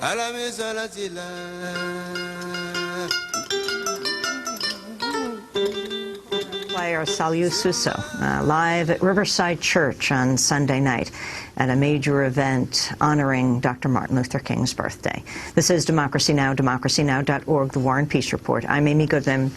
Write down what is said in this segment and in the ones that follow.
à la maison la tila. Player Saliu Suso live at Riverside Church on Sunday night at a major event honoring Dr. Martin Luther King's birthday. This is Democracy Now!, democracynow.org, The War and Peace Report. I'm Amy Goodman.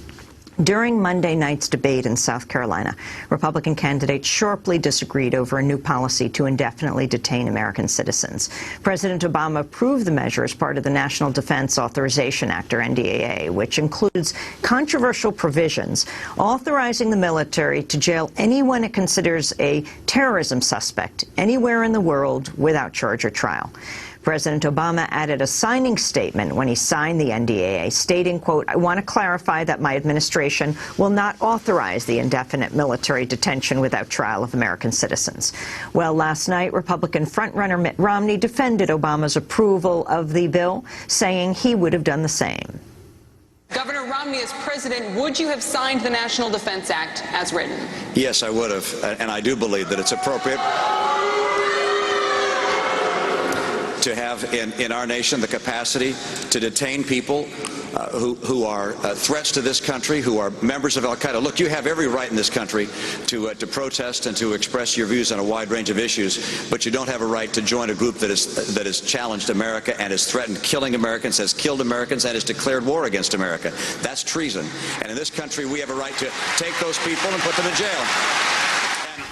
During Monday night's debate in South Carolina, Republican candidates sharply disagreed over a new policy to indefinitely detain American citizens. President Obama approved the measure as part of the National Defense Authorization Act, or NDAA, which includes controversial provisions authorizing the military to jail anyone it considers a terrorism suspect anywhere in the world without charge or trial. President Obama added a signing statement when he signed the NDAA, stating, quote, "I want to clarify that my administration will not authorize the indefinite military detention without trial of American citizens." Well, last night, Republican frontrunner Mitt Romney defended Obama's approval of the bill, saying he would have done the same. Governor Romney, as president, would you have signed the National Defense Act as written? Yes, I would have, and I do believe that it's appropriate to have in our nation the capacity to detain people who are threats to this country, who are members of al-Qaeda. Look, you have every right in this country to protest and to express your views on a wide range of issues, but you don't have a right to join a group that has challenged America and has threatened killing Americans, has killed Americans, and has declared war against America. That's treason. And in this country, we have a right to take those people and put them in jail.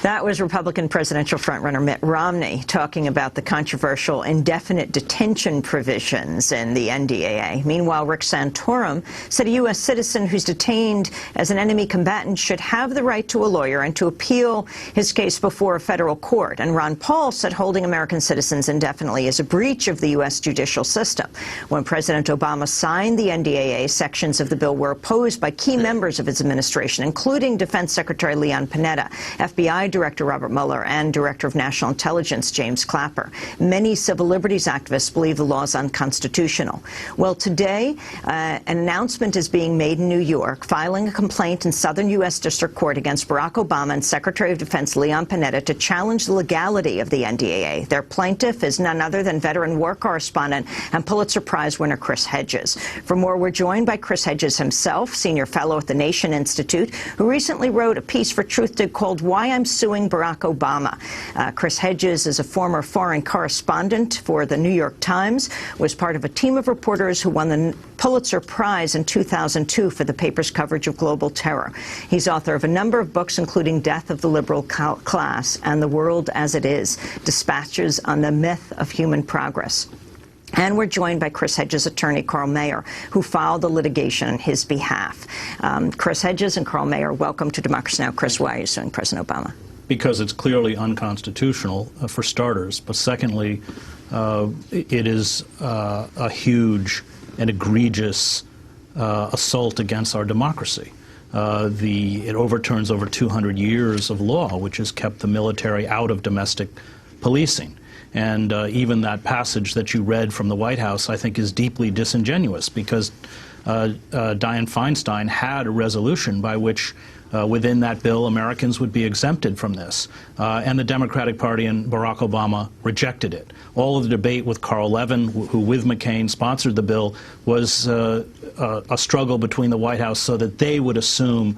That was Republican presidential frontrunner Mitt Romney talking about the controversial indefinite detention provisions in the NDAA. Meanwhile, Rick Santorum said a U.S. citizen who's detained as an enemy combatant should have the right to a lawyer and to appeal his case before a federal court. And Ron Paul said holding American citizens indefinitely is a breach of the U.S. judicial system. When President Obama signed the NDAA, sections of the bill were opposed by key members of his administration, including Defense Secretary Leon Panetta, FBI Director Robert Mueller, and Director of National Intelligence James Clapper. Many civil liberties activists believe the law is unconstitutional. Well, today, an announcement is being made in New York, filing a complaint in Southern U.S. District Court against Barack Obama and Secretary of Defense Leon Panetta to challenge the legality of the NDAA. Their plaintiff is none other than veteran war correspondent and Pulitzer Prize winner Chris Hedges. For more, we're joined by Chris Hedges himself, senior fellow at the Nation Institute, who recently wrote a piece for Truthdig called "Why I'm Suing Barack Obama." Chris Hedges is a former foreign correspondent for the New York Times, was part of a team of reporters who won the Pulitzer Prize in 2002 for the paper's coverage of global terror. He's author of a number of books, including Death of the Liberal Class and The World as It Is, Dispatches on the Myth of Human Progress. And we're joined by Chris Hedges' attorney, Carl Mayer, who filed the litigation on his behalf. Chris Hedges and Carl Mayer, welcome to Democracy Now! Chris, why are you suing President Obama? Because it's clearly unconstitutional, for starters. But secondly, it is a huge and egregious assault against our democracy. It overturns over 200 years of law, which has kept the military out of domestic policing. And even that passage that you read from the White House, I think, is deeply disingenuous, because Dianne Feinstein had a resolution by which within that bill, Americans would be exempted from this. And the Democratic Party and Barack Obama rejected it. All of the debate with Carl Levin, who with McCain sponsored the bill, was a struggle between the White House so that they would assume,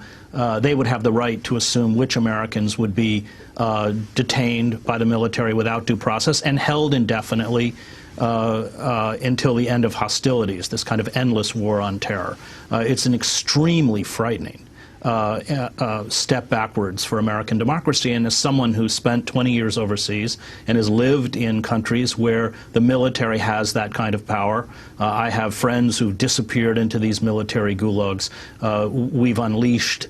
they would have the right to assume which Americans would be detained by the military without due process and held indefinitely until the end of hostilities, this kind of endless war on terror. It's an extremely frightening step backwards for American democracy. And as someone who spent 20 years overseas and has lived in countries where the military has that kind of power, I have friends who've disappeared into these military gulags. We've unleashed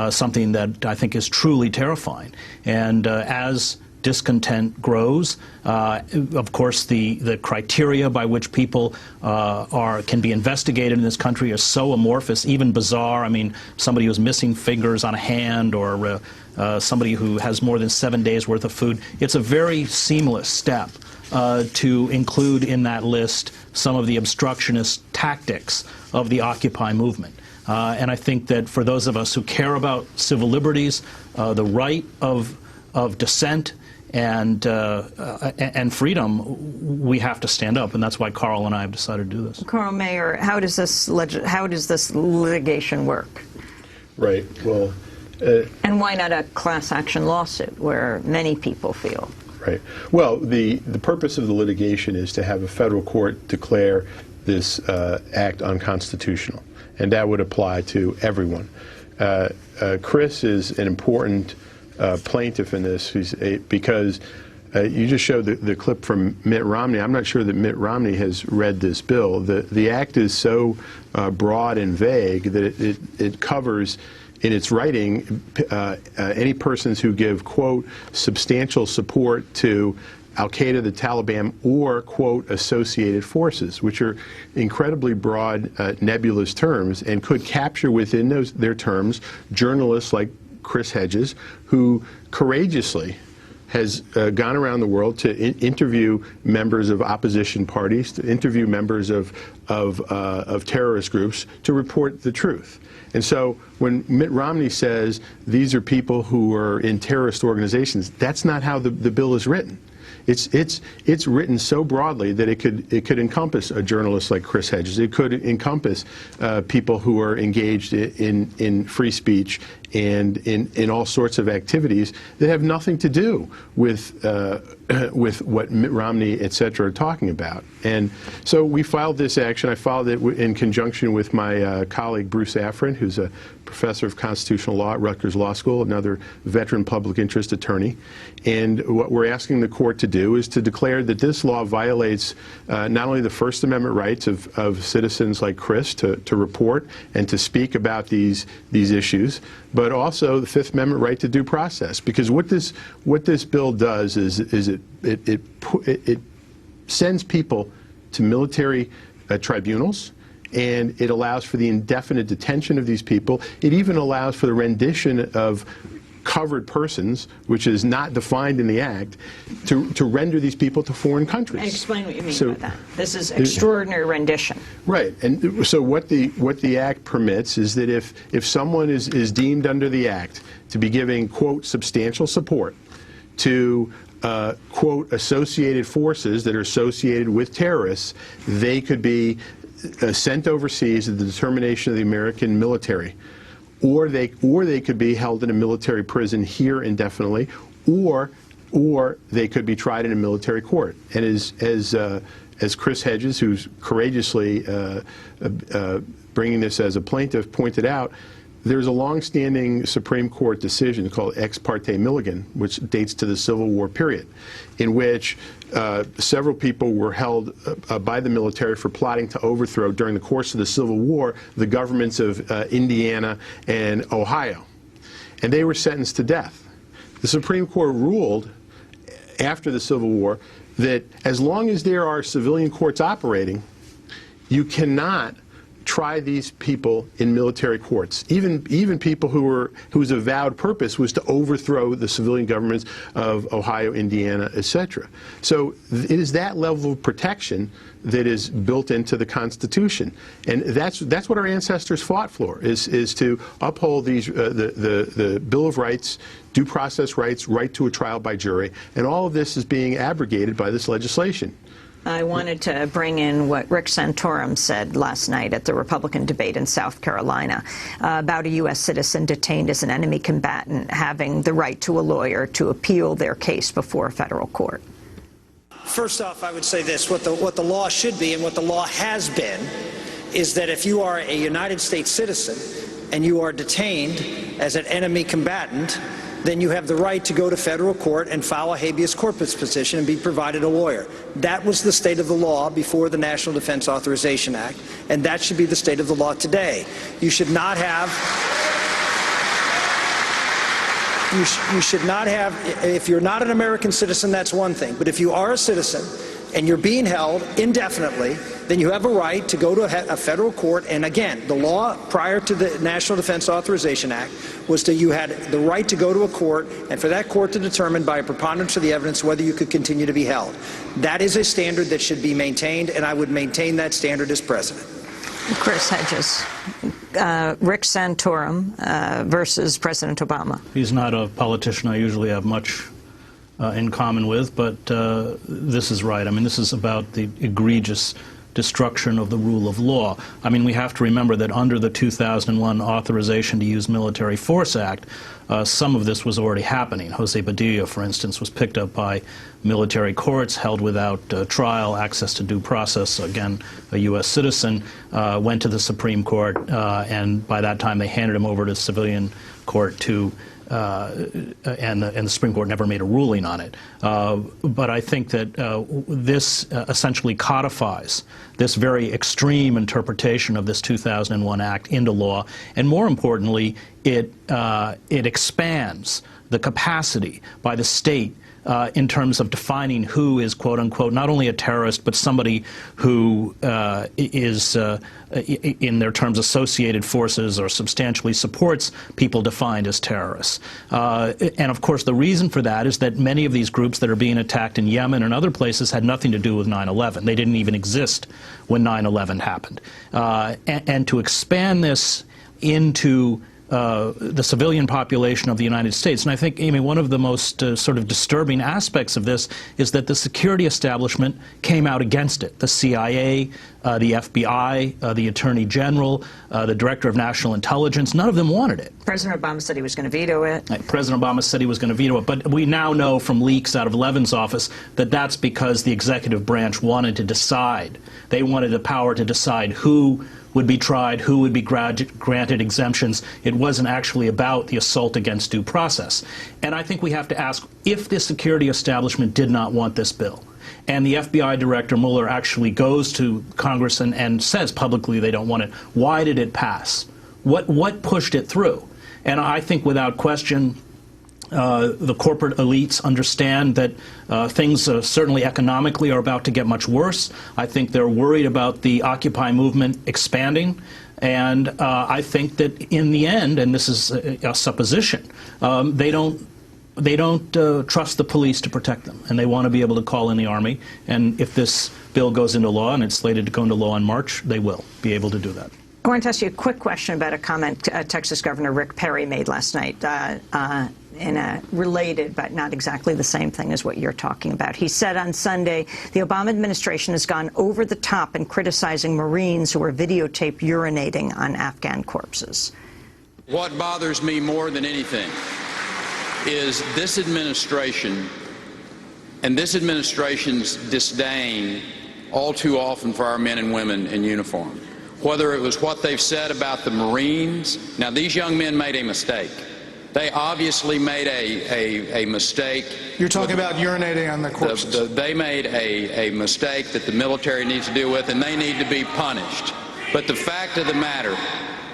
something that I think is truly terrifying. And as discontent grows, of course, the criteria by which people can be investigated in this country are so amorphous, even bizarre. I mean, somebody who's missing fingers on a hand, or somebody who has more than 7 days worth of food. It's a very seamless step to include in that list some of the obstructionist tactics of the Occupy movement. And I think that for those of us who care about civil liberties, the right of dissent, and freedom, we have to stand up, and that's why Carl and I have decided to do this. Carl Mayer, how does this litigation work? Right. Well, and why not a class action lawsuit where many people feel? Right. Well, the purpose of the litigation is to have a federal court declare this act unconstitutional, and that would apply to everyone. Chris is an important plaintiff in this because you just showed the clip from Mitt Romney. I'm not sure that Mitt Romney has read this bill. The act is so broad and vague that it covers in its writing any persons who give, quote, substantial support to Al-Qaeda, the Taliban, or, quote, associated forces, which are incredibly broad, nebulous terms, and could capture within their terms journalists like Chris Hedges, who courageously has gone around the world to interview members of opposition parties, to interview members of terrorist groups, to report the truth. And so when Mitt Romney says these are people who are in terrorist organizations, that's not how the bill is written. It's written so broadly that it could encompass a journalist like Chris Hedges. It could encompass people who are engaged in free speech and in all sorts of activities that have nothing to do with what Mitt Romney, et cetera, are talking about. And so we filed this action. I filed it in conjunction with my colleague Bruce Afrin, who's a professor of constitutional law at Rutgers Law School, another veteran public interest attorney. And what we're asking the court to do is to declare that this law violates not only the First Amendment rights of citizens like Chris to report and to speak about these issues, but also the Fifth Amendment right to due process. Because what this bill does is it sends people to military tribunals, and it allows for the indefinite detention of these people. It even allows for the rendition of covered persons, which is not defined in the Act, to render these people to foreign countries. And explain what you mean by that. This is extraordinary rendition. Right. And so what the Act permits is that if someone is deemed under the Act to be giving, quote, substantial support to quote, associated forces that are associated with terrorists, they could be sent overseas at the determination of the American military, or they could be held in a military prison here indefinitely, or they could be tried in a military court. And as Chris Hedges, who's courageously bringing this as a plaintiff, pointed out, there's a long-standing Supreme Court decision called Ex parte Milligan, which dates to the Civil War period, in which several people were held by the military for plotting to overthrow, during the course of the Civil War, the governments of Indiana and Ohio. And they were sentenced to death. The Supreme Court ruled after the Civil War that as long as there are civilian courts operating, you cannot try these people in military courts, even people whose avowed purpose was to overthrow the civilian governments of Ohio, Indiana, etc. So it is that level of protection that is built into the Constitution, and that's what our ancestors fought for, is to uphold these the Bill of Rights, due process rights, right to a trial by jury, and all of this is being abrogated by this legislation. I wanted to bring in what Rick Santorum said last night at the Republican debate in South Carolina about a U.S. citizen detained as an enemy combatant having the right to a lawyer to appeal their case before a federal court. First off, I would say this. What the law should be and what the law has been is that if you are a United States citizen and you are detained as an enemy combatant, then you have the right to go to federal court and file a habeas corpus petition and be provided a lawyer. That was the state of the law before the National Defense Authorization Act, and that should be the state of the law today. You should not have, if you're not an American citizen, that's one thing, but if you are a citizen and you're being held indefinitely, then you have a right to go to a federal court. And again, the law prior to the National Defense Authorization Act was that you had the right to go to a court and for that court to determine by a preponderance of the evidence whether you could continue to be held. That is a standard that should be maintained, and I would maintain that standard as president. Chris Hedges, Rick Santorum versus President Obama. He's not a politician I usually have much in common with, but this is right. I mean, this is about the egregious destruction of the rule of law. I mean, we have to remember that under the 2001 Authorization to Use Military Force Act, some of this was already happening. Jose Padilla, for instance, was picked up by military courts, held without trial, access to due process, again, a U.S. citizen, went to the Supreme Court, and by that time they handed him over to civilian court to and the Supreme Court never made a ruling on it. But I think that this essentially codifies this very extreme interpretation of this 2001 Act into law, and more importantly, it expands the capacity by the state in terms of defining who is, quote unquote, not only a terrorist, but somebody who is, in their terms, associated forces or substantially supports people defined as terrorists. And of course, the reason for that is that many of these groups that are being attacked in Yemen and other places had nothing to do with 9/11. They didn't even exist when 9/11 happened. And to expand this into the civilian population of the United States. And I think, Amy, one of the most sort of disturbing aspects of this is that the security establishment came out against it. The CIA, the FBI, the Attorney General, the Director of National Intelligence, none of them wanted it. President Obama said he was going to veto it. President Obama said he was going to veto it, but we now know from leaks out of Levin's office that that's because the executive branch wanted to decide. They wanted the power to decide who would be tried, who would be granted exemptions. It wasn't actually about the assault against due process. And I think we have to ask, if the security establishment did not want this bill, and the FBI Director Mueller actually goes to Congress and says publicly they don't want it, why did it pass? What pushed it through? And I think without question, the corporate elites understand that things certainly economically are about to get much worse. I think they're worried about the Occupy movement expanding. And I think that in the end, and this is a supposition, they don't trust the police to protect them. And they want to be able to call in the Army. And if this bill goes into law, and it's slated to go into law in March, they will be able to do that. I want to ask you a quick question about a comment Texas Governor Rick Perry made last night in a related but not exactly the same thing as what you're talking about. He said on Sunday, the Obama administration has gone over the top in criticizing Marines who were videotaped urinating on Afghan corpses. What bothers me more than anything is this administration and this administration's disdain all too often for our men and women in uniform. Whether it was what they've said about the Marines. Now, these young men made a mistake. They obviously made a mistake. You're talking about urinating on the corpses. They made a mistake that the military needs to deal with, and they need to be punished. But the fact of the matter,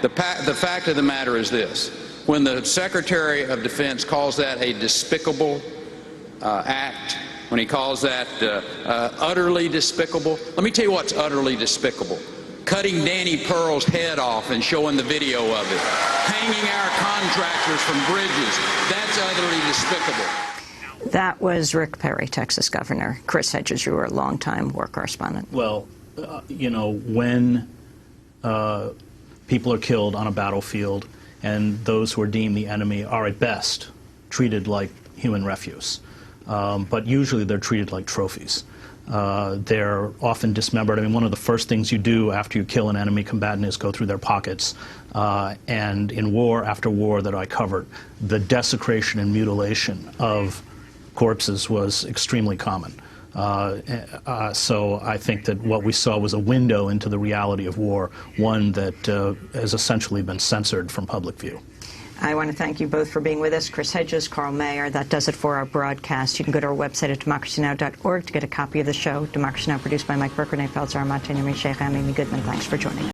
the fact of the matter is this. When the Secretary of Defense calls that a despicable act, when he calls that utterly despicable, let me tell you what's utterly despicable. Cutting Danny Pearl's head off and showing the video of it. Hanging our contractors from bridges. That's utterly despicable. That was Rick Perry, Texas Governor. Chris Hedges, you were a longtime war correspondent. Well, you know, when people are killed on a battlefield and those who are deemed the enemy are at best treated like human refuse, but usually they're treated like trophies. They're often dismembered. I mean, one of the first things you do after you kill an enemy combatant is go through their pockets. And in war after war that I covered, the desecration and mutilation of corpses was extremely common. So I think that what we saw was a window into the reality of war, one that has essentially been censored from public view. I want to thank you both for being with us. Chris Hedges, Carl Mayer. That does it for our broadcast. You can go to our website at democracynow.org to get a copy of the show. Democracy Now! Produced by Mike Burker, Nate Peltzer, Armand Tenyami, Sheikh, I'm Amy Goodman. Thanks for joining us.